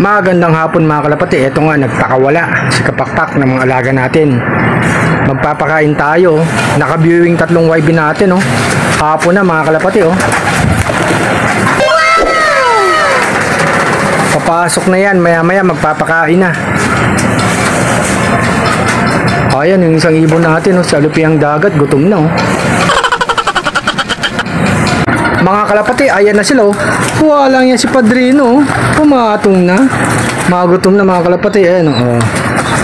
Magandang hapon mga kalapati. Ito nga, nagpakawala si Kapakpak ng mga alaga natin. Magpapakain tayo. Naka-viewing 3 YB natin, oh. Hapon na mga kalapati, oh. Papasok na yan, maya-maya magpapakain na. Ayan, yung isang ibon natin, oh, sa lupiang dagat, gutom na, oh. Mga kalapati, ayan na sila, oh. Walang yan si Padrino, oh. Pumatong na. Magutom na mga kalapati, ayan, oh.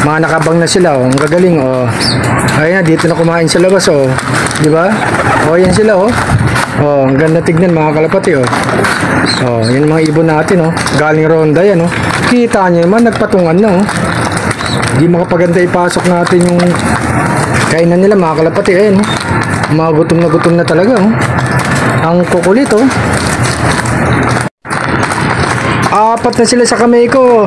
Mga nakabang na sila, oh. Ang gagaling, oh. Ayan na, dito na kumain sa labas, oh. Diba? Oh, ayan sila, oh. Oh, ang ganda tignan mga kalapati, oh. Oh, yan mga ibon natin, oh. Galing ronda yan, oh. Kita nyo naman, nagpatungan na, oh. Hindi makapaganda ipasok natin yung kainan nila mga kalapati, ayan, oh. Mga gutom na talaga, oh. Ang kukulit, oh. 4 na sila sa kamay ko.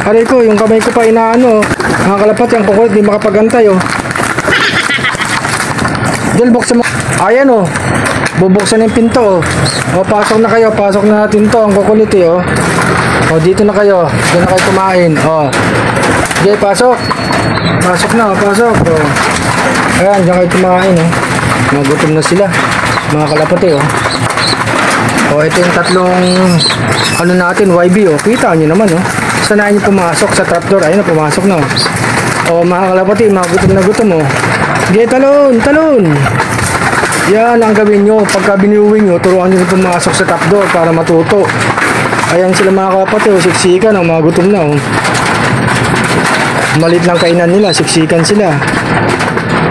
Aray ko, yung kamay ko pa inaano. Mga kalapati, ang kukulit, di makapagantay, oh. Dahil buksan mo. Ayan, oh. Bubuksan yung pinto, oh. O, pasok na kayo, pasok na natin to. Ang kukulit, eh, oh. O, dito na kayo. Doon na kayo kumain, oh. Okay, pasok. Pasok na, pasok, oh. Ayan, diyan kayo kumain, oh. Magutom na sila mga kalapati, oh. Oh, ito yung 3 ano natin, YB, oh. Kita nyo naman, oh. Sanayin nyo pumasok sa trapdoor. Ayun na, pumasok na, oh. Oh, mga kalapati, mga gutom, oh. Okay, talon. Yan ang gawin nyo. Pagka biniuwing nyo, turuan nyo pumasok sa trapdoor para matuto. Ayan sila mga kalapati, oh. Siksikan, oh. Mga gutom na, oh. Malit lang kainan nila, siksikan sila.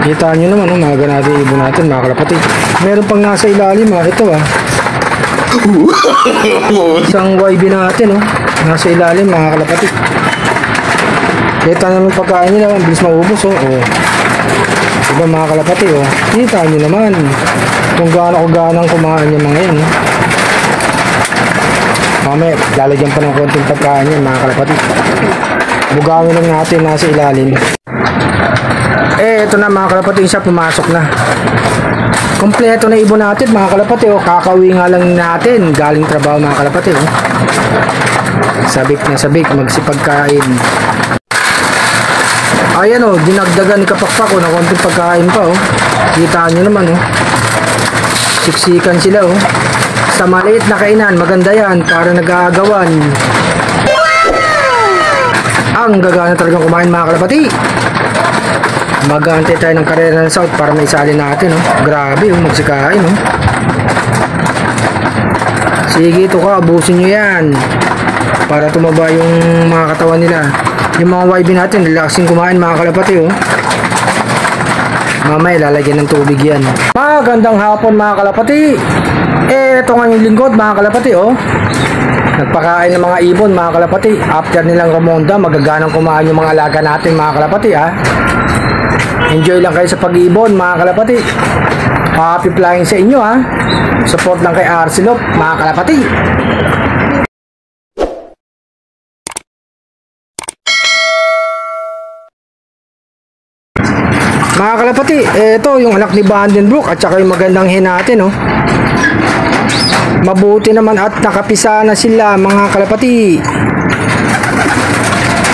Kita nyo naman, oh, mga ganado yung ibon natin, mga kalapati. Meron pang nasa ilalim, ah. Ito, ah. Isang YB natin, oh. Nasa ilalim, mga kalapati. Kita naman pagkain nila, bilis maubos, oh. Oh. Diba mga kalapati, oh. Kita nyo naman kung gaano kumain yung mga yan, oh. Mamaya, lalagyan pa ng konting pagkain yan, mga kalapati. Bugawin lang natin nasa ilalim. Ito na mga kalapati, isa pumasok na. Kompleto na ibon natin mga kalapati, oh. Kakauwi nga lang natin galing trabaho mga kalapati, oh. Sabik na sabik, magsipagkain. Ayan, oh, dinagdagan ni Kapakpak, oh, na konting pagkain pa, oh. Kita nyo naman, oh. Siksikan sila, oh. Sa maliit na kainan, maganda yan para nag-aagawan. Ang gagana talagang kumain mga kalapati. Mag-aantay tayo ng karera ng South para may sali natin, oh. Grabe, oh, magsikain, oh. Sige, ito ka, abusin nyo yan para tumaba yung mga katawan nila. Yung mga YB natin, relaxing kumain mga kalapati, oh. Mamaya lalagyan ng tubig yan. Magandang hapon mga kalapati. Ito nga yung lingkod mga kalapati, oh. Nagpakain ng mga ibon mga kalapati. After nilang Ramonda, magaganang kumain yung mga alaga natin mga kalapati, ah. Enjoy lang kayo sa pag-ibon mga kalapati. Happy flying sa inyo, ha. Support lang kay Arcelop mga kalapati. Mga kalapati, ito yung anak ni Vandenbroek at saka yung magandang hen natin, oh. Mabuti naman at nakapisa na sila mga kalapati.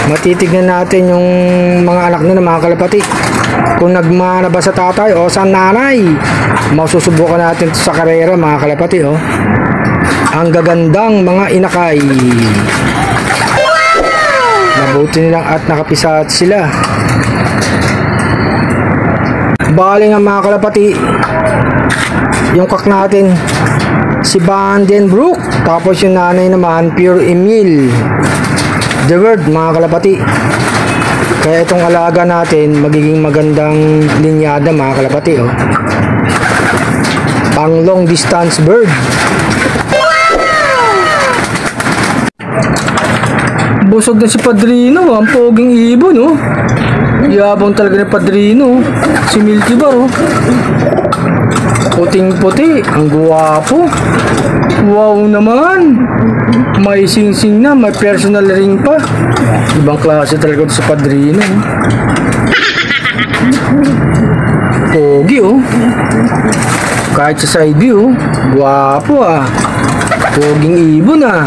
Matitignan natin yung mga anak nila mga kalapati. Kung nagmana ba sa tatay o sa nanay. Masusubukan natin sa karera mga kalapati, oh. Ang gagandang mga inakay. Mabuti nilang at nakapisa sila. Bali nga mga kalapati, yung kak natin si Vandenbroek, tapos yung nanay naman Pure Emil The Word mga kalapati. Kaya itong alaga natin magiging magandang linyada mga kalapati, oh. Pang long distance bird. Busog na si Padrino, ang poging ibon, oh. Yabang talaga ni Padrino. Si Milky Bar, oh. Puting-puti. Ang guwapo. Wow naman. May sing-sing na. May personal ring pa. Ibang klase talaga ito sa Padrino, oh. Pogi, oh. Kahit sa side view, guwapo, ah. Poging ibon, ah.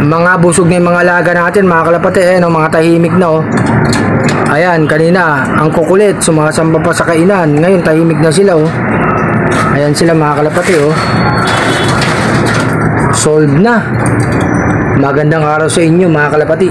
Mga busog na yung mga alaga natin, mga kalapati, mga tahimik na, oh. Ayan, kanina, ang kukulit, sumasamba pa sa kainan. Ngayon, tahimik na sila, oh. Ayan sila, mga kalapati, oh. Solved na. Magandang araw sa inyo, mga kalapati.